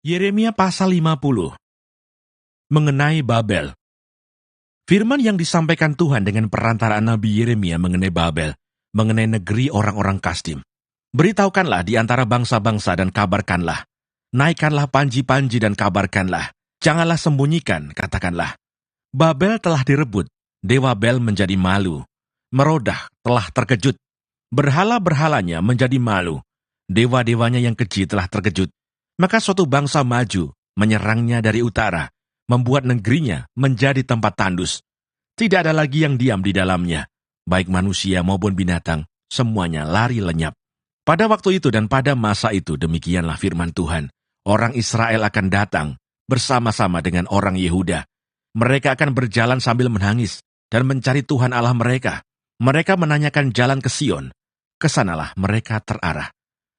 Yeremia pasal 50 mengenai Babel. Firman yang disampaikan Tuhan dengan perantaraan Nabi Yeremia mengenai Babel, mengenai negeri orang-orang Kasdim. Beritahukanlah di antara bangsa-bangsa dan kabarkanlah. Naikkanlah panji-panji dan kabarkanlah. Janganlah sembunyikan, katakanlah. Babel telah direbut, dewa Bel menjadi malu. Merodah telah terkejut. Berhala-berhalanya menjadi malu. Dewa-dewanya yang keji telah terkejut. Maka suatu bangsa maju, menyerangnya dari utara, membuat negerinya menjadi tempat tandus. Tidak ada lagi yang diam di dalamnya, baik manusia maupun binatang, semuanya lari lenyap. Pada waktu itu dan pada masa itu demikianlah firman Tuhan, orang Israel akan datang bersama-sama dengan orang Yehuda. Mereka akan berjalan sambil menangis dan mencari Tuhan Allah mereka. Mereka menanyakan jalan ke Sion, kesanalah mereka terarah.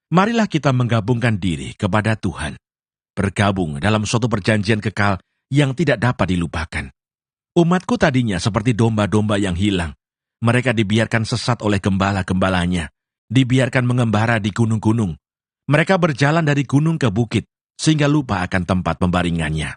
Marilah kita menggabungkan diri kepada Tuhan, bergabung dalam suatu perjanjian kekal yang tidak dapat dilupakan. Umatku tadinya seperti domba-domba yang hilang. Mereka dibiarkan sesat oleh gembala-gembalanya, dibiarkan mengembara di gunung-gunung. Mereka berjalan dari gunung ke bukit, sehingga lupa akan tempat pembaringannya.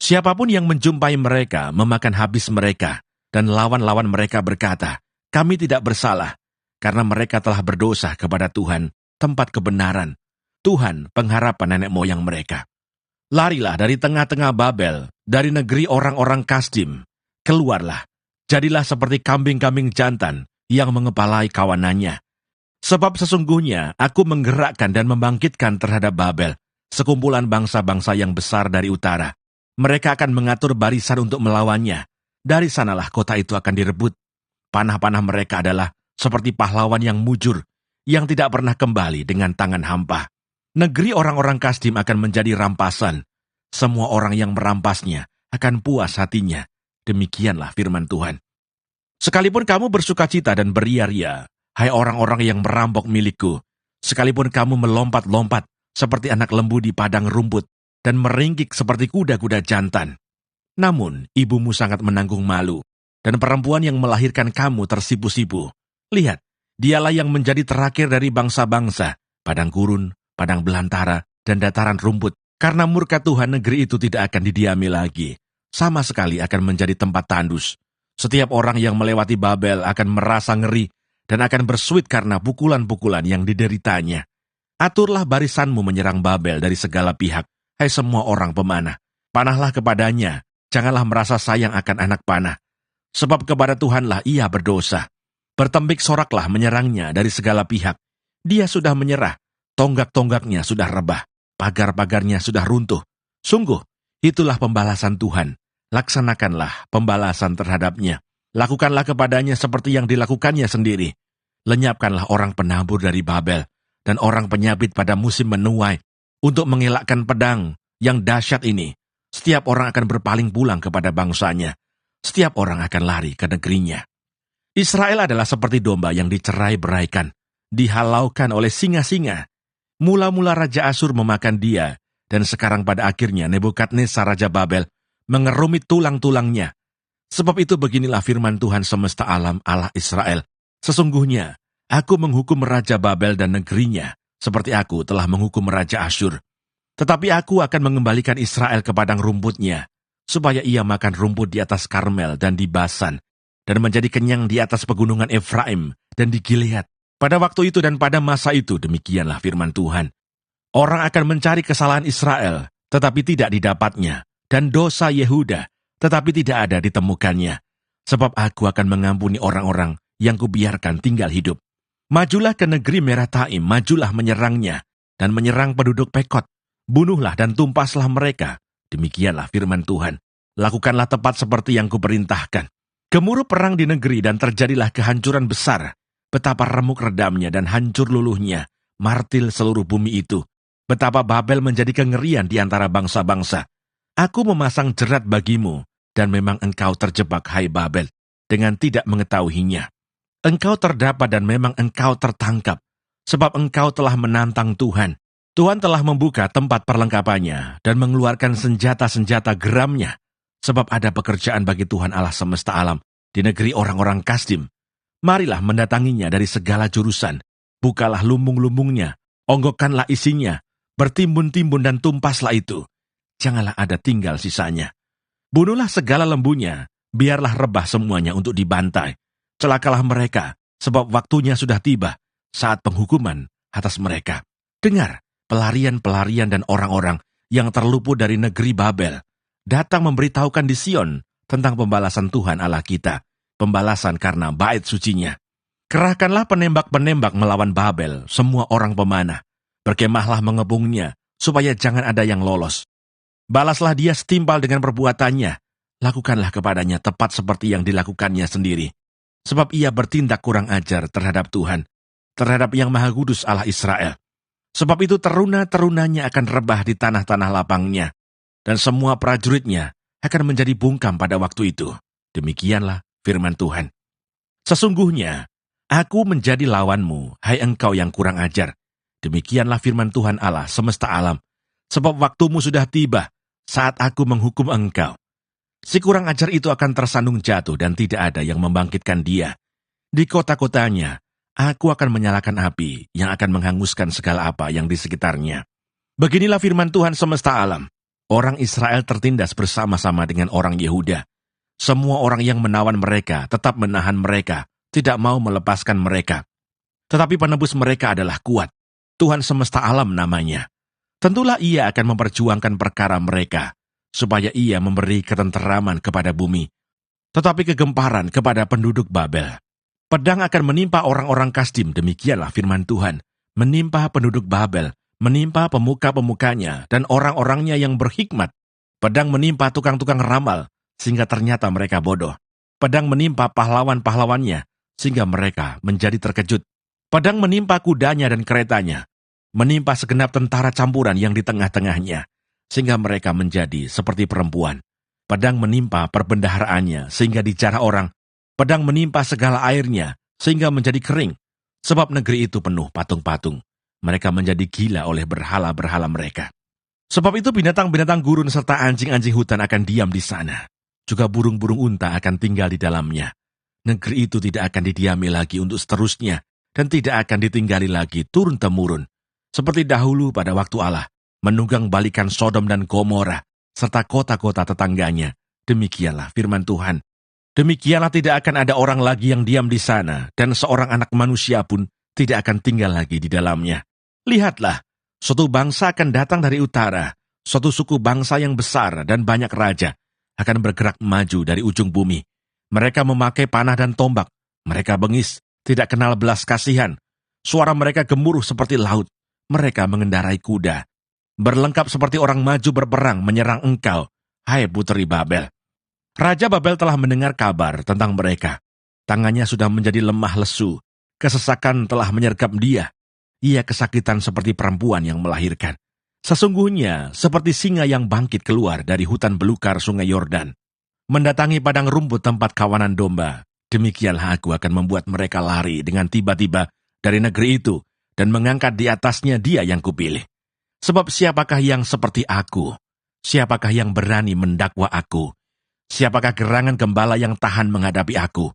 Siapapun yang menjumpai mereka memakan habis mereka, dan lawan-lawan mereka berkata, "Kami tidak bersalah, karena mereka telah berdosa kepada Tuhan, tempat kebenaran, Tuhan pengharapan nenek moyang mereka." Larilah dari tengah-tengah Babel, dari negeri orang-orang Kasdim. Keluarlah, jadilah seperti kambing-kambing jantan yang mengepalai kawanannya. Sebab sesungguhnya aku menggerakkan dan membangkitkan terhadap Babel sekumpulan bangsa-bangsa yang besar dari utara. Mereka akan mengatur barisan untuk melawannya. Dari sanalah kota itu akan direbut. Panah-panah mereka adalah seperti pahlawan yang mujur, yang tidak pernah kembali dengan tangan hampa. Negeri orang-orang Kasdim akan menjadi rampasan. Semua orang yang merampasnya akan puas hatinya. Demikianlah firman Tuhan. Sekalipun kamu bersukacita dan beria-ria, hai orang-orang yang merampok milikku, sekalipun kamu melompat-lompat seperti anak lembu di padang rumput, dan meringkik seperti kuda-kuda jantan. Namun, ibumu sangat menanggung malu, dan perempuan yang melahirkan kamu tersipu-sipu. Lihat, dialah yang menjadi terakhir dari bangsa-bangsa, padang gurun, padang belantara, dan dataran rumput. Karena murka Tuhan, negeri itu tidak akan didiami lagi. Sama sekali akan menjadi tempat tandus. Setiap orang yang melewati Babel akan merasa ngeri, dan akan bersuit karena pukulan-pukulan yang dideritanya. Aturlah barisanmu menyerang Babel dari segala pihak, hai semua orang pemanah. Panahlah kepadanya, janganlah merasa sayang akan anak panah. Sebab kepada Tuhanlah ia berdosa. Bertembik soraklah menyerangnya dari segala pihak. Dia sudah menyerah, tonggak-tonggaknya sudah rebah, pagar-pagarnya sudah runtuh. Sungguh, itulah pembalasan Tuhan. Laksanakanlah pembalasan terhadapnya. Lakukanlah kepadanya seperti yang dilakukannya sendiri. Lenyapkanlah orang penabur dari Babel, dan orang penyabit pada musim menuai, untuk mengelakkan pedang yang dahsyat ini. Setiap orang akan berpaling pulang kepada bangsanya. Setiap orang akan lari ke negerinya. Israel adalah seperti domba yang dicerai-beraikan, dihalaukan oleh singa-singa. Mula-mula Raja Asyur memakan dia, dan sekarang pada akhirnya Nebukadnezar Raja Babel mengerumit tulang-tulangnya. Sebab itu beginilah firman Tuhan semesta alam Allah Israel. Sesungguhnya, aku menghukum Raja Babel dan negerinya, seperti aku telah menghukum Raja Asyur. Tetapi aku akan mengembalikan Israel ke padang rumputnya, supaya ia makan rumput di atas Karmel dan di Basan, dan menjadi kenyang di atas pegunungan Efraim dan di Gilead. Pada waktu itu dan pada masa itu demikianlah firman Tuhan. Orang akan mencari kesalahan Israel, tetapi tidak didapatnya, dan dosa Yehuda, tetapi tidak ada ditemukannya. Sebab aku akan mengampuni orang-orang yang kubiarkan tinggal hidup. Majulah ke negeri Merataim, majulah menyerangnya, dan menyerang penduduk Pekot. Bunuhlah dan tumpaslah mereka. Demikianlah firman Tuhan. Lakukanlah tepat seperti yang kuperintahkan. Gemuruh perang di negeri dan terjadilah kehancuran besar. Betapa remuk redamnya dan hancur luluhnya, martil seluruh bumi itu. Betapa Babel menjadi kengerian di antara bangsa-bangsa. Aku memasang jerat bagimu, dan memang engkau terjebak, hai Babel, dengan tidak mengetahuinya. Engkau terdapat dan memang engkau tertangkap, sebab engkau telah menantang Tuhan. Tuhan telah membuka tempat perlengkapannya dan mengeluarkan senjata-senjata geramnya, sebab ada pekerjaan bagi Tuhan Allah semesta alam di negeri orang-orang Kasdim. Marilah mendatanginya dari segala jurusan, bukalah lumbung-lumbungnya, onggokkanlah isinya, Bertimbun-timbun dan tumpaslah itu. Janganlah ada tinggal sisanya. Bunuhlah segala lembunya, biarlah rebah semuanya untuk dibantai. Celakalah mereka, sebab waktunya sudah tiba, saat penghukuman atas mereka. Dengar, pelarian-pelarian dan orang-orang yang terluput dari negeri Babel, datang memberitahukan di Sion tentang pembalasan Tuhan Allah kita, pembalasan karena bait sucinya. Kerahkanlah penembak-penembak melawan Babel, semua orang pemanah. Berkemahlah mengepungnya, supaya jangan ada yang lolos. Balaslah dia setimpal dengan perbuatannya, lakukanlah kepadanya tepat seperti yang dilakukannya sendiri. Sebab ia bertindak kurang ajar terhadap Tuhan, terhadap Yang Maha Kudus Allah Israel. Sebab itu teruna-terunanya akan rebah di tanah-tanah lapangnya, dan semua prajuritnya akan menjadi bungkam pada waktu itu. Demikianlah firman Tuhan. Sesungguhnya, aku menjadi lawanmu, hai engkau yang kurang ajar. Demikianlah firman Tuhan Allah semesta alam. Sebab waktumu sudah tiba, saat aku menghukum engkau. Si kurang ajar itu akan tersandung jatuh dan tidak ada yang membangkitkan dia. Di kota-kotanya, aku akan menyalakan api yang akan menghanguskan segala apa yang di sekitarnya. Beginilah firman Tuhan semesta alam. Orang Israel tertindas bersama-sama dengan orang Yehuda. Semua orang yang menawan mereka tetap menahan mereka, tidak mau melepaskan mereka. Tetapi penebus mereka adalah kuat. Tuhan semesta alam namanya. Tentulah ia akan memperjuangkan perkara mereka, supaya ia memberi ketenteraman kepada bumi, tetapi kegemparan kepada penduduk Babel. Pedang akan menimpa orang-orang Kasdim, demikianlah firman Tuhan, menimpa penduduk Babel, menimpa pemuka-pemukanya dan orang-orangnya yang berhikmat. Pedang menimpa tukang-tukang ramal, sehingga ternyata mereka bodoh. Pedang menimpa pahlawan-pahlawannya, sehingga mereka menjadi terkejut. Pedang menimpa kudanya dan keretanya, menimpa segenap tentara campuran yang di tengah-tengahnya, sehingga mereka menjadi seperti perempuan. Pedang menimpa perbendaharaannya, sehingga dijarah orang. Pedang menimpa segala airnya, sehingga menjadi kering. Sebab negeri itu penuh patung-patung. Mereka menjadi gila oleh berhala-berhala mereka. Sebab itu binatang-binatang gurun serta anjing-anjing hutan akan diam di sana. Juga burung-burung unta akan tinggal di dalamnya. Negeri itu tidak akan didiami lagi untuk seterusnya, dan tidak akan ditinggali lagi turun-temurun. Seperti dahulu pada waktu Allah menunggang balikan Sodom dan Gomora, serta kota-kota tetangganya. Demikianlah firman Tuhan. Demikianlah tidak akan ada orang lagi yang diam di sana, dan seorang anak manusia pun tidak akan tinggal lagi di dalamnya. Lihatlah, suatu bangsa akan datang dari utara, suatu suku bangsa yang besar dan banyak raja, akan bergerak maju dari ujung bumi. Mereka memakai panah dan tombak, mereka bengis, tidak kenal belas kasihan. Suara mereka gemuruh seperti laut, mereka mengendarai kuda. Berlengkap seperti orang maju berperang menyerang engkau, hai puteri Babel. Raja Babel telah mendengar kabar tentang mereka. Tangannya sudah menjadi lemah lesu, kesesakan telah menyergap dia. Ia kesakitan seperti perempuan yang melahirkan. Sesungguhnya seperti singa yang bangkit keluar dari hutan belukar sungai Yordan, mendatangi padang rumput tempat kawanan domba. Demikianlah aku akan membuat mereka lari dengan tiba-tiba dari negeri itu, dan mengangkat di atasnya dia yang kupilih. Sebab siapakah yang seperti aku? Siapakah yang berani mendakwa aku? Siapakah gerangan gembala yang tahan menghadapi aku?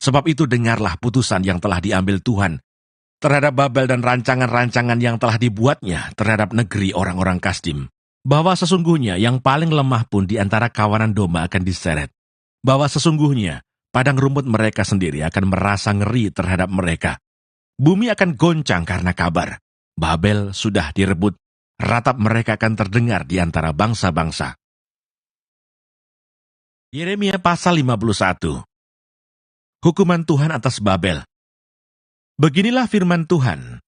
Sebab itu dengarlah putusan yang telah diambil Tuhan terhadap Babel dan rancangan-rancangan yang telah dibuatnya terhadap negeri orang-orang Kasdim. Bahwa sesungguhnya yang paling lemah pun di antara kawanan domba akan diseret. Bahwa sesungguhnya padang rumput mereka sendiri akan merasa ngeri terhadap mereka. Bumi akan goncang karena kabar. Babel sudah direbut. Ratap mereka akan terdengar di antara bangsa-bangsa. Yeremia pasal 51. Hukuman Tuhan atas Babel. Beginilah firman Tuhan.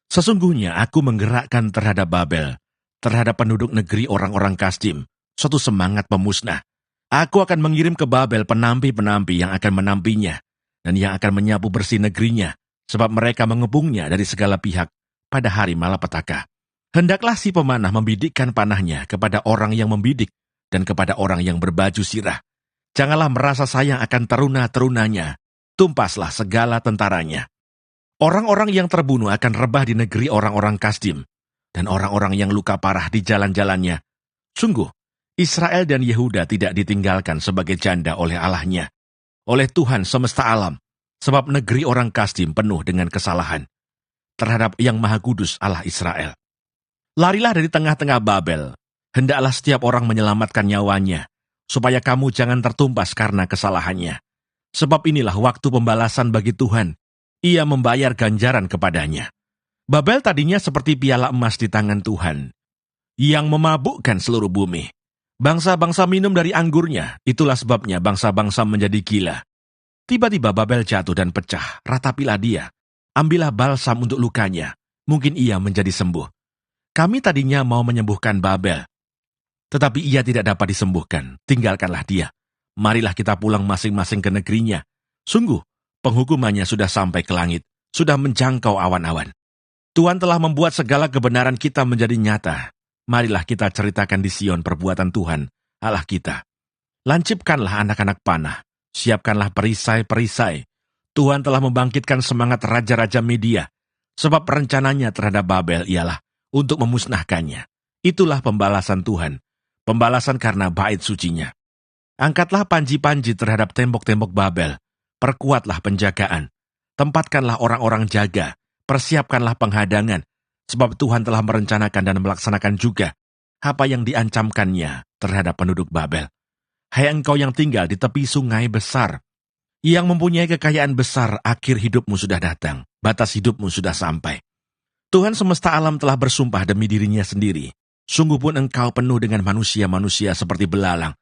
Sesungguhnya aku menggerakkan terhadap Babel, terhadap penduduk negeri orang-orang Kasdim, suatu semangat pemusnah. Aku akan mengirim ke Babel penampi-penampi yang akan menampinya, dan yang akan menyapu bersih negerinya, sebab mereka mengepungnya dari segala pihak pada hari malapetaka. Hendaklah si pemanah membidikkan panahnya kepada orang yang membidik, dan kepada orang yang berbaju sirah. Janganlah merasa sayang akan teruna-terunanya, tumpaslah segala tentaranya. Orang-orang yang terbunuh akan rebah di negeri orang-orang Kasdim, dan orang-orang yang luka parah di jalan-jalannya. Sungguh, Israel dan Yehuda tidak ditinggalkan sebagai janda oleh Allahnya, oleh Tuhan semesta alam, sebab negeri orang Kasdim penuh dengan kesalahan terhadap Yang Maha Kudus Allah Israel. Larilah dari tengah-tengah Babel. Hendaklah setiap orang menyelamatkan nyawanya, supaya kamu jangan tertumpas karena kesalahannya. Sebab inilah waktu pembalasan bagi Tuhan. Ia membayar ganjaran kepadanya. Babel tadinya seperti piala emas di tangan Tuhan, yang memabukkan seluruh bumi. Bangsa-bangsa minum dari anggurnya, itulah sebabnya bangsa-bangsa menjadi gila. Tiba-tiba Babel jatuh dan pecah, ratapilah dia. Ambillah balsam untuk lukanya, mungkin ia menjadi sembuh. Kami tadinya mau menyembuhkan Babel, tetapi ia tidak dapat disembuhkan, tinggalkanlah dia. Marilah kita pulang masing-masing ke negerinya. Sungguh, penghukumannya sudah sampai ke langit, sudah menjangkau awan-awan. Tuhan telah membuat segala kebenaran kita menjadi nyata. Marilah kita ceritakan di Sion perbuatan Tuhan, Allah kita. Lancipkanlah anak-anak panah, siapkanlah perisai-perisai. Tuhan telah membangkitkan semangat raja-raja Media, sebab rencananya terhadap Babel ialah untuk memusnahkannya. Itulah pembalasan Tuhan, pembalasan karena bait sucinya. Angkatlah panji-panji terhadap tembok-tembok Babel, perkuatlah penjagaan, tempatkanlah orang-orang jaga, persiapkanlah penghadangan, sebab Tuhan telah merencanakan dan melaksanakan juga apa yang diancamkannya terhadap penduduk Babel. Hai engkau yang tinggal di tepi sungai besar, yang mempunyai kekayaan besar, akhir hidupmu sudah datang, batas hidupmu sudah sampai. Tuhan semesta alam telah bersumpah demi dirinya sendiri, sungguh pun engkau penuh dengan manusia-manusia seperti belalang,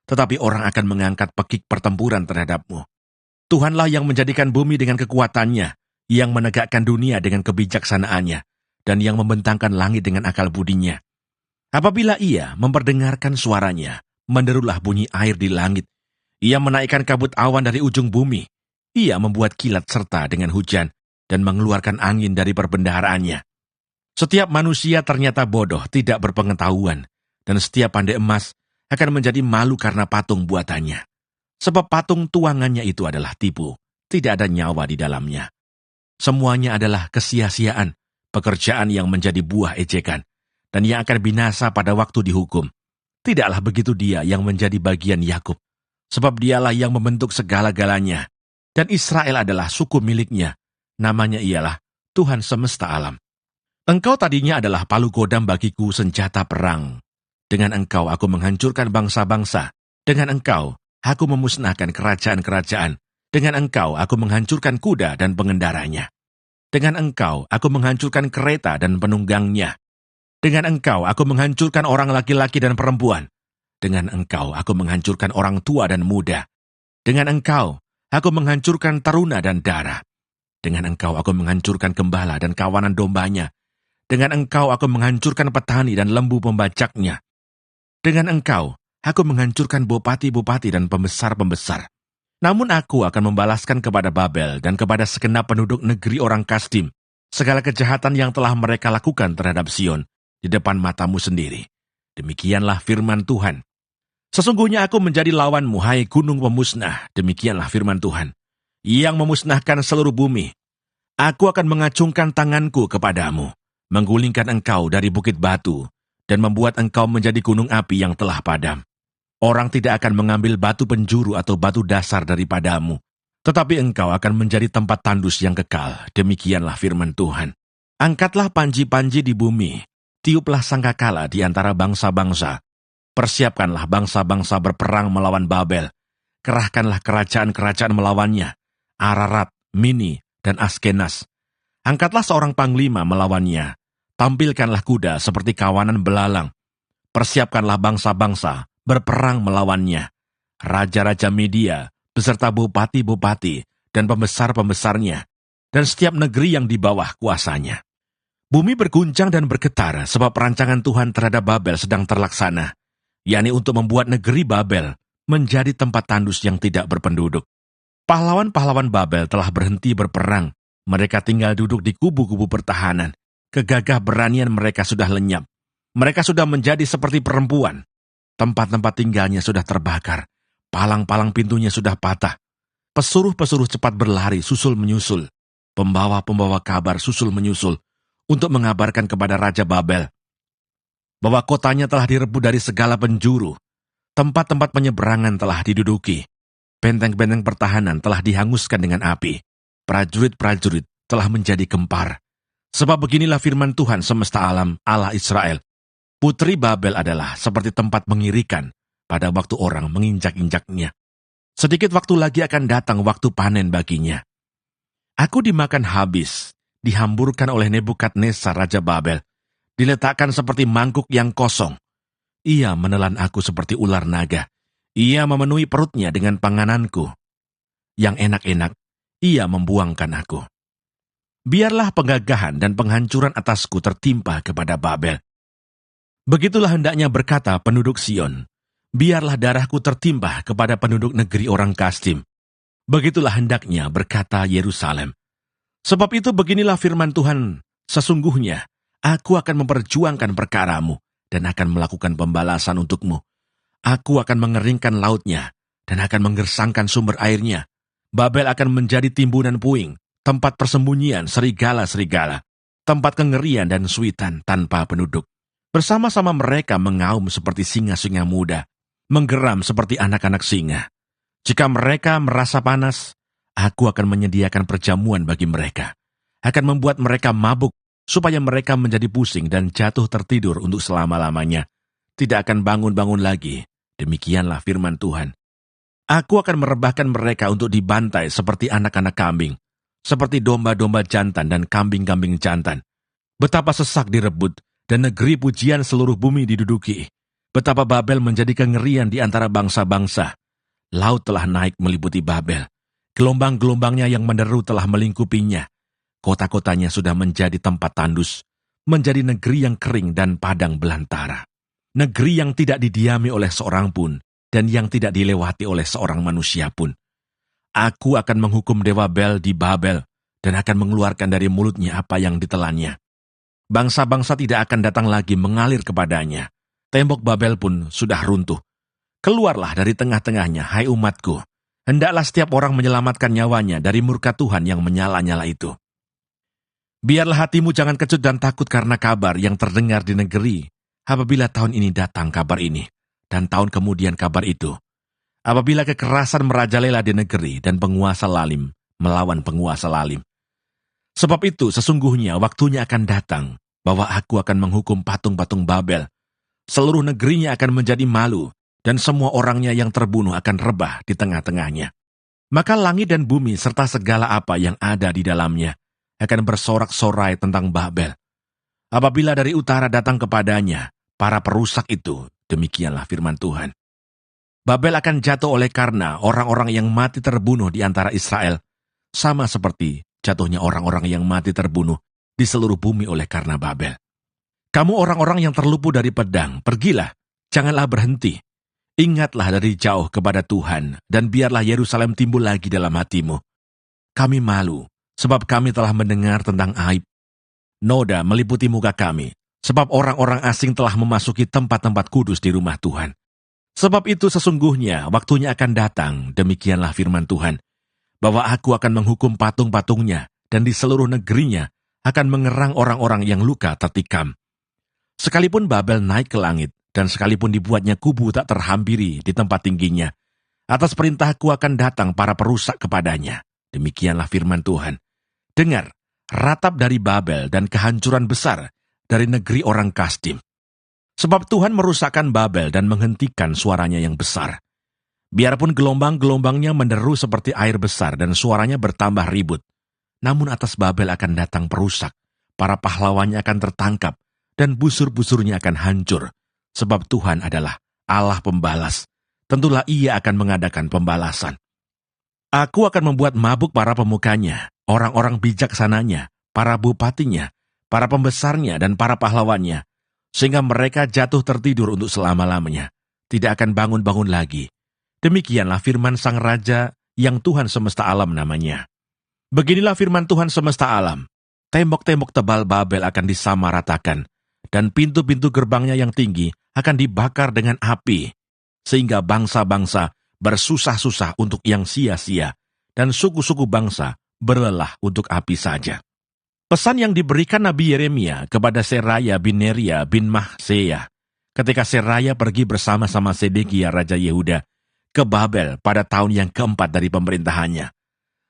tetapi orang akan mengangkat pekik pertempuran terhadapmu. Tuhanlah yang menjadikan bumi dengan kekuatannya, yang menegakkan dunia dengan kebijaksanaannya, dan yang membentangkan langit dengan akal budinya. Apabila ia memperdengarkan suaranya, menderulah bunyi air di langit. Ia menaikkan kabut awan dari ujung bumi. Ia membuat kilat serta dengan hujan, dan mengeluarkan angin dari perbendaharaannya. Setiap manusia ternyata bodoh, tidak berpengetahuan, dan setiap pandai emas akan menjadi malu karena patung buatannya. Sebab patung tuangannya itu adalah tipu, tidak ada nyawa di dalamnya. Semuanya adalah kesia-siaan, pekerjaan yang menjadi buah ejekan, dan yang akan binasa pada waktu dihukum. Tidaklah begitu dia yang menjadi bagian Yakub, sebab dialah yang membentuk segala-galanya, dan Israel adalah suku miliknya, namanya ialah Tuhan semesta alam. Engkau tadinya adalah palu godam bagiku senjata perang. Dengan engkau aku menghancurkan bangsa-bangsa. Dengan engkau aku memusnahkan kerajaan-kerajaan. Dengan engkau aku menghancurkan kuda dan pengendaranya. Dengan engkau aku menghancurkan kereta dan penunggangnya. Dengan engkau aku menghancurkan orang laki-laki dan perempuan. Dengan engkau aku menghancurkan orang tua dan muda. Dengan engkau aku menghancurkan taruna dan dara. Dengan engkau aku menghancurkan gembala dan kawanan dombanya. Dengan engkau aku menghancurkan petani dan lembu pembajaknya. Dengan engkau, aku menghancurkan bupati-bupati dan pembesar-pembesar. Namun aku akan membalaskan kepada Babel dan kepada segenap penduduk negeri orang Kasdim segala kejahatan yang telah mereka lakukan terhadap Sion di depan matamu sendiri. Demikianlah firman Tuhan. Sesungguhnya aku menjadi lawanmu, hai gunung pemusnah. Demikianlah firman Tuhan, yang memusnahkan seluruh bumi. Aku akan mengacungkan tanganku kepadamu, menggulingkan engkau dari bukit batu, dan membuat engkau menjadi gunung api yang telah padam. Orang tidak akan mengambil batu penjuru atau batu dasar daripadamu, tetapi engkau akan menjadi tempat tandus yang kekal. Demikianlah firman Tuhan. Angkatlah panji-panji di bumi, tiuplah sangkakala di antara bangsa-bangsa. Persiapkanlah bangsa-bangsa berperang melawan Babel. Kerahkanlah kerajaan-kerajaan melawannya, Ararat, Mini, dan Askenas. Angkatlah seorang panglima melawannya. Tampilkanlah kuda seperti kawanan belalang. Persiapkanlah bangsa-bangsa berperang melawannya. Raja-raja Media, beserta bupati-bupati, dan pembesar-pembesarnya, dan setiap negeri yang di bawah kuasanya. Bumi berguncang dan bergetar, sebab rancangan Tuhan terhadap Babel sedang terlaksana, yakni untuk membuat negeri Babel menjadi tempat tandus yang tidak berpenduduk. Pahlawan-pahlawan Babel telah berhenti berperang. Mereka tinggal duduk di kubu-kubu pertahanan. Kegagah beranian mereka sudah lenyap. Mereka sudah menjadi seperti perempuan. Tempat-tempat tinggalnya sudah terbakar. Palang-palang pintunya sudah patah. Pesuruh-pesuruh cepat berlari susul menyusul. Pembawa-pembawa kabar susul menyusul untuk mengabarkan kepada Raja Babel bahwa kotanya telah direbut dari segala penjuru. Tempat-tempat penyeberangan telah diduduki. Benteng-benteng pertahanan telah dihanguskan dengan api. Prajurit-prajurit telah menjadi gempar. Sebab beginilah firman Tuhan semesta alam, Allah Israel. Putri Babel adalah seperti tempat mengirikan pada waktu orang menginjak-injaknya. Sedikit waktu lagi akan datang waktu panen baginya. Aku dimakan habis, dihamburkan oleh Nebukadnezar Raja Babel, diletakkan seperti mangkuk yang kosong. Ia menelan aku seperti ular naga. Ia memenuhi perutnya dengan pangananku. Yang enak-enak, ia membuangkan aku. Biarlah penggagahan dan penghancuran atasku tertimpa kepada Babel. Begitulah hendaknya berkata penduduk Sion. Biarlah darahku tertimpa kepada penduduk negeri orang Kasdim. Begitulah hendaknya berkata Yerusalem. Sebab itu beginilah firman Tuhan, sesungguhnya aku akan memperjuangkan perkaramu dan akan melakukan pembalasan untukmu. Aku akan mengeringkan lautnya dan akan menggersangkan sumber airnya. Babel akan menjadi timbunan puing, tempat persembunyian serigala-serigala, tempat kengerian dan suitan tanpa penduduk. Bersama-sama mereka mengaum seperti singa-singa muda, menggeram seperti anak-anak singa. Jika mereka merasa panas, aku akan menyediakan perjamuan bagi mereka. Akan membuat mereka mabuk, supaya mereka menjadi pusing dan jatuh tertidur untuk selama-lamanya. Tidak akan bangun-bangun lagi. Demikianlah firman Tuhan. Aku akan merebahkan mereka untuk dibantai seperti anak-anak kambing, seperti domba-domba jantan dan kambing-kambing jantan. Betapa sesak direbut, dan negeri pujian seluruh bumi diduduki. Betapa Babel menjadi kengerian di antara bangsa-bangsa. Laut telah naik meliputi Babel. Gelombang-gelombangnya yang menderu telah melingkupinya. Kota-kotanya sudah menjadi tempat tandus, menjadi negeri yang kering dan padang belantara. Negeri yang tidak didiami oleh seorang pun, dan yang tidak dilewati oleh seorang manusia pun. Aku akan menghukum dewa Bel di Babel, dan akan mengeluarkan dari mulutnya apa yang ditelannya. Bangsa-bangsa tidak akan datang lagi mengalir kepadanya. Tembok Babel pun sudah runtuh. Keluarlah dari tengah-tengahnya, hai umatku. Hendaklah setiap orang menyelamatkan nyawanya dari murka Tuhan yang menyala-nyala itu. Biarlah hatimu jangan kecut dan takut karena kabar yang terdengar di negeri. Apabila tahun ini datang kabar ini, dan tahun kemudian kabar itu. Apabila kekerasan merajalela di negeri dan penguasa lalim melawan penguasa lalim. Sebab itu sesungguhnya waktunya akan datang bahwa aku akan menghukum patung-patung Babel. Seluruh negerinya akan menjadi malu, dan semua orangnya yang terbunuh akan rebah di tengah-tengahnya. Maka langit dan bumi serta segala apa yang ada di dalamnya akan bersorak-sorai tentang Babel. Apabila dari utara datang kepadanya para perusak itu, demikianlah firman Tuhan. Babel akan jatuh oleh karena orang-orang yang mati terbunuh di antara Israel, sama seperti jatuhnya orang-orang yang mati terbunuh di seluruh bumi oleh karena Babel. Kamu orang-orang yang terlupu dari pedang, pergilah, janganlah berhenti. Ingatlah dari jauh kepada Tuhan, dan biarlah Yerusalem timbul lagi dalam hatimu. Kami malu, sebab kami telah mendengar tentang aib. Noda meliputi muka kami, sebab orang-orang asing telah memasuki tempat-tempat kudus di rumah Tuhan. Sebab itu sesungguhnya waktunya akan datang, demikianlah firman Tuhan, bahwa aku akan menghukum patung-patungnya, dan di seluruh negerinya akan mengerang orang-orang yang luka tertikam. Sekalipun Babel naik ke langit, dan sekalipun dibuatnya kubu tak terhampiri di tempat tingginya, atas perintahku akan datang para perusak kepadanya. Demikianlah firman Tuhan. Dengar, ratap dari Babel dan kehancuran besar dari negeri orang Kasdim. Sebab Tuhan merusakkan Babel dan menghentikan suaranya yang besar. Biarpun gelombang-gelombangnya menderu seperti air besar dan suaranya bertambah ribut, namun atas Babel akan datang perusak, para pahlawannya akan tertangkap, dan busur-busurnya akan hancur, sebab Tuhan adalah Allah pembalas. Tentulah ia akan mengadakan pembalasan. Aku akan membuat mabuk para pemukanya, orang-orang bijaksananya, para bupatinya, para pembesarnya, dan para pahlawannya, sehingga mereka jatuh tertidur untuk selama-lamanya, tidak akan bangun-bangun lagi. Demikianlah firman Sang Raja yang Tuhan semesta alam namanya. Beginilah firman Tuhan semesta alam. Tembok-tembok tebal Babel akan disamaratakan, dan pintu-pintu gerbangnya yang tinggi akan dibakar dengan api, sehingga bangsa-bangsa bersusah-susah untuk yang sia-sia, dan suku-suku bangsa berlelah untuk api saja. Pesan yang diberikan Nabi Yeremia kepada Seraya bin Neria bin Mahseya, ketika Seraya pergi bersama-sama Sedekia Raja Yehuda ke Babel pada tahun yang keempat dari pemerintahannya.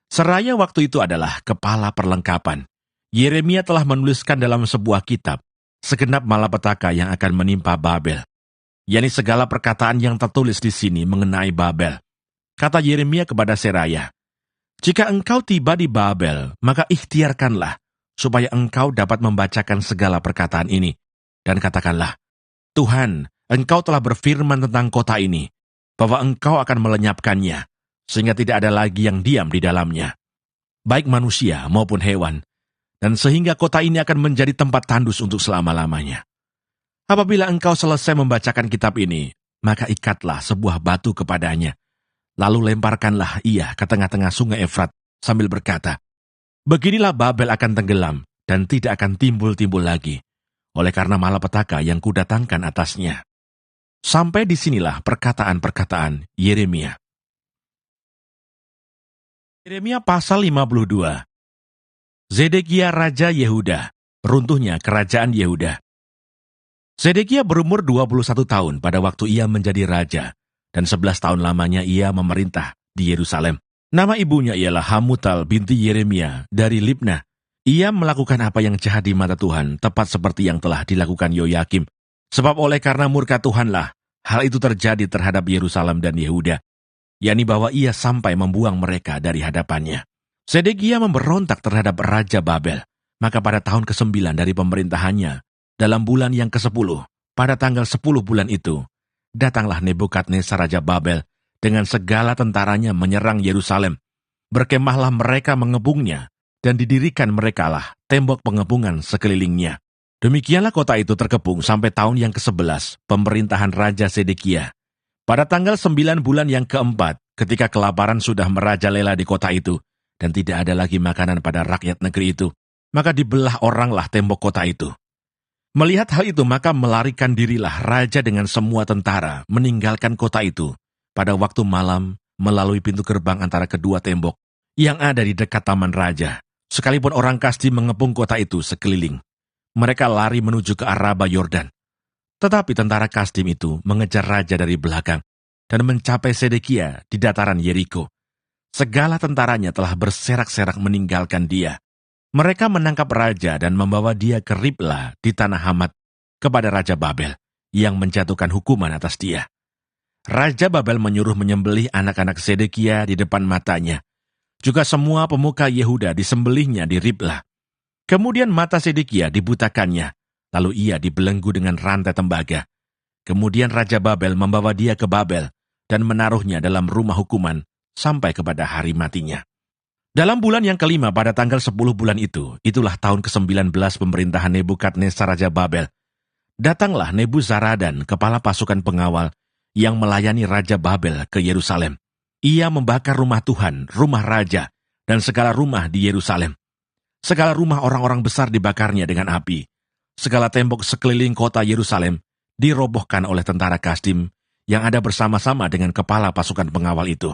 Seraya waktu itu adalah kepala perlengkapan, Yeremia telah menuliskan dalam sebuah kitab segenap malapetaka yang akan menimpa Babel, yakni segala perkataan yang tertulis di sini mengenai Babel. Kata Yeremia kepada Seraya, "Jika engkau tiba di Babel, maka ikhtiarkanlah supaya engkau dapat membacakan segala perkataan ini, dan katakanlah, Tuhan, engkau telah berfirman tentang kota ini, bahwa engkau akan melenyapkannya, sehingga tidak ada lagi yang diam di dalamnya, baik manusia maupun hewan, dan sehingga kota ini akan menjadi tempat tandus untuk selama-lamanya. Apabila engkau selesai membacakan kitab ini, maka ikatlah sebuah batu kepadanya, lalu lemparkanlah ia ke tengah-tengah sungai Efrat sambil berkata, beginilah Babel akan tenggelam dan tidak akan timbul-timbul lagi, oleh karena malapetaka yang kudatangkan atasnya." Sampai disinilah perkataan-perkataan Yeremia. Yeremia pasal 52. Zedekia Raja Yehuda, runtuhnya kerajaan Yehuda. Zedekia berumur 21 tahun pada waktu ia menjadi raja, dan 11 tahun lamanya ia memerintah di Yerusalem. Nama ibunya ialah Hamutal binti Yeremia dari Libnah. Ia melakukan apa yang jahat di mata Tuhan, tepat seperti yang telah dilakukan Yoyakim. Sebab oleh karena murka Tuhanlah, hal itu terjadi terhadap Yerusalem dan Yehuda, yakni bahwa ia sampai membuang mereka dari hadapannya. Zedekia memberontak terhadap Raja Babel. Maka pada tahun ke-9 dari pemerintahannya, dalam bulan yang ke-10, pada tanggal 10 bulan itu, datanglah Nebukadnezar Raja Babel dengan segala tentaranya menyerang Yerusalem. Berkemahlah mereka mengepungnya, dan didirikan merekalah tembok pengepungan sekelilingnya. Demikianlah kota itu terkepung sampai tahun yang ke-11 pemerintahan Raja Zedekia. Pada tanggal 9 bulan yang ke-4, ketika kelaparan sudah merajalela di kota itu, dan tidak ada lagi makanan pada rakyat negeri itu, maka dibelah oranglah tembok kota itu. Melihat hal itu, maka melarikan dirilah raja dengan semua tentara meninggalkan kota itu pada waktu malam melalui pintu gerbang antara kedua tembok yang ada di dekat taman raja, sekalipun orang Kasdim mengepung kota itu sekeliling. Mereka lari menuju ke Araba Yordan. Tetapi tentara Kasdim itu mengejar raja dari belakang dan mencapai Zedekia di dataran Yeriko. Segala tentaranya telah berserak-serak meninggalkan dia. Mereka menangkap raja dan membawa dia ke Ribla di tanah Hamat kepada Raja Babel yang menjatuhkan hukuman atas dia. Raja Babel menyuruh menyembelih anak-anak Zedekia di depan matanya. Juga semua pemuka Yehuda disembelihnya di Ribla. Kemudian mata Zedekia dibutakannya, lalu ia dibelenggu dengan rantai tembaga. Kemudian Raja Babel membawa dia ke Babel dan menaruhnya dalam rumah hukuman sampai kepada hari matinya. Dalam bulan yang ke-5 pada tanggal 10 bulan itu, itulah tahun ke-19 pemerintahan Nebukadnezar Raja Babel. Datanglah Nebuzaradan, kepala pasukan pengawal, yang melayani Raja Babel ke Yerusalem. Ia membakar rumah Tuhan, rumah raja, dan segala rumah di Yerusalem. Segala rumah orang-orang besar dibakarnya dengan api. Segala tembok sekeliling kota Yerusalem dirobohkan oleh tentara Kasdim yang ada bersama-sama dengan kepala pasukan pengawal itu.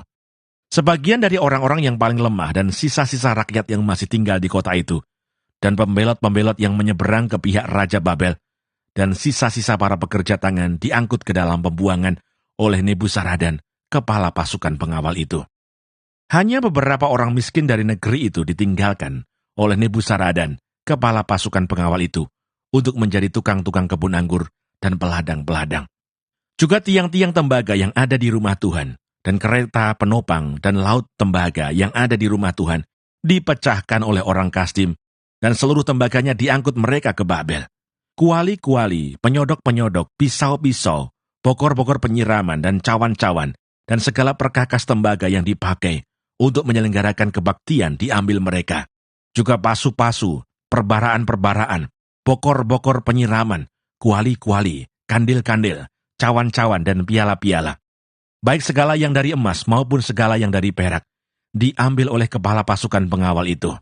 Sebagian dari orang-orang yang paling lemah dan sisa-sisa rakyat yang masih tinggal di kota itu, dan pembelot-pembelot yang menyeberang ke pihak Raja Babel, dan sisa-sisa para pekerja tangan diangkut ke dalam pembuangan oleh Nebuzaradan, kepala pasukan pengawal itu. Hanya beberapa orang miskin dari negeri itu ditinggalkan oleh Nebuzaradan, kepala pasukan pengawal itu, untuk menjadi tukang-tukang kebun anggur dan peladang-peladang. Juga tiang-tiang tembaga yang ada di rumah Tuhan, dan kereta penopang dan laut tembaga yang ada di rumah Tuhan, dipecahkan oleh orang Kasdim, dan seluruh tembaganya diangkut mereka ke Babel. Kuali-kuali, penyodok-penyodok, pisau-pisau, bokor-bokor penyiraman dan cawan-cawan, dan segala perkakas tembaga yang dipakai untuk menyelenggarakan kebaktian diambil mereka. Juga pasu-pasu, perbaraan-perbaraan, bokor-bokor penyiraman, kuali-kuali, kandil-kandil, cawan-cawan dan piala-piala. Baik segala yang dari emas maupun segala yang dari perak, diambil oleh kepala pasukan pengawal itu.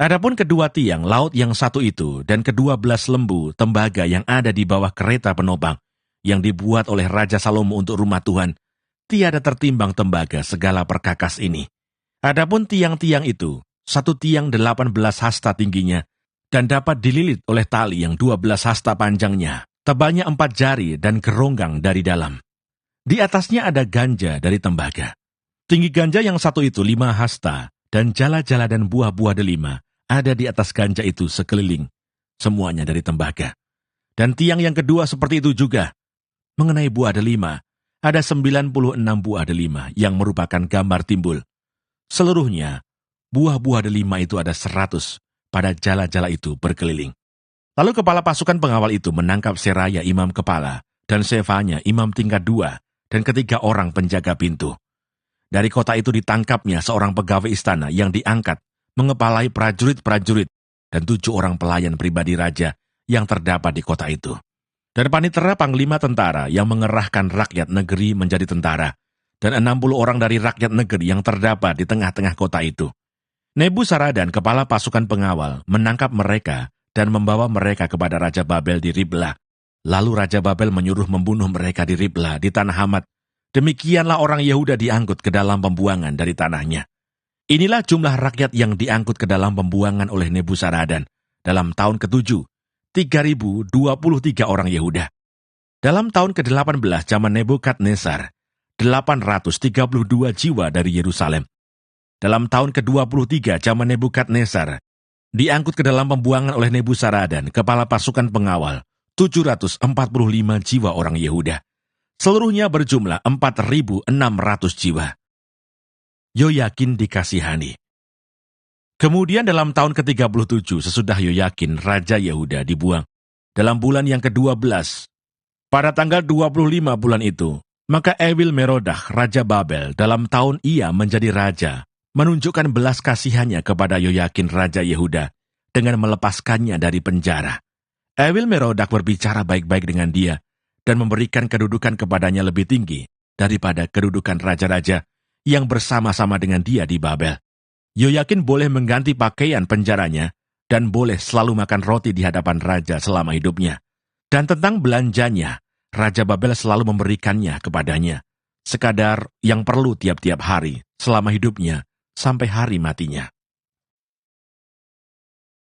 Adapun kedua tiang laut yang satu itu dan ke-12 lembu tembaga yang ada di bawah kereta penopang, yang dibuat oleh Raja Salomo untuk rumah Tuhan, tiada tertimbang tembaga segala perkakas ini. Adapun tiang-tiang itu, satu tiang 18 hasta tingginya, dan dapat dililit oleh tali yang 12 hasta panjangnya, tebalnya 4 jari dan geronggang dari dalam. Di atasnya ada ganja dari tembaga. Tinggi ganja yang satu itu 5 hasta, dan jala-jala dan buah-buah delima ada di atas ganja itu sekeliling, semuanya dari tembaga. Dan tiang yang kedua seperti itu juga. Mengenai buah delima, ada 96 buah delima yang merupakan gambar timbul. Seluruhnya, buah-buah delima itu ada 100 pada jala-jala itu berkeliling. Lalu kepala pasukan pengawal itu menangkap Seraya imam kepala dan Sefanya imam tingkat 2 dan ketiga orang penjaga pintu. Dari kota itu ditangkapnya seorang pegawai istana yang diangkat mengepalai prajurit-prajurit dan 7 orang pelayan pribadi raja yang terdapat di kota itu. Dan panitera panglima tentara yang mengerahkan rakyat negeri menjadi tentara, dan 60 orang dari rakyat negeri yang terdapat di tengah-tengah kota itu. Nebuzaradan, kepala pasukan pengawal, menangkap mereka dan membawa mereka kepada Raja Babel di Riblah. Lalu Raja Babel menyuruh membunuh mereka di Riblah di tanah Hamat. Demikianlah orang Yehuda diangkut ke dalam pembuangan dari tanahnya. Inilah jumlah rakyat yang diangkut ke dalam pembuangan oleh Nebuzaradan dalam tahun ke-7, 3.023 orang Yehuda. Dalam tahun ke-18 zaman Nebukadnezar, 832 jiwa dari Yerusalem. Dalam tahun ke-23 zaman Nebukadnezar, diangkut ke dalam pembuangan oleh Nebuzaradan, kepala pasukan pengawal, 745 jiwa orang Yehuda. Seluruhnya berjumlah 4.600 jiwa. Yoyakin dikasihani. Kemudian dalam tahun ke-37 sesudah Yoyakin, Raja Yehuda dibuang, dalam bulan yang ke-12, pada tanggal 25 bulan itu, maka Ewil Merodak, Raja Babel, dalam tahun ia menjadi raja, menunjukkan belas kasihannya kepada Yoyakin, Raja Yehuda, dengan melepaskannya dari penjara. Ewil Merodak berbicara baik-baik dengan dia, dan memberikan kedudukan kepadanya lebih tinggi daripada kedudukan raja-raja yang bersama-sama dengan dia di Babel. Yoyakin boleh mengganti pakaian penjaranya dan boleh selalu makan roti di hadapan raja selama hidupnya. Dan tentang belanjanya, Raja Babel selalu memberikannya kepadanya, sekadar yang perlu tiap-tiap hari selama hidupnya sampai hari matinya.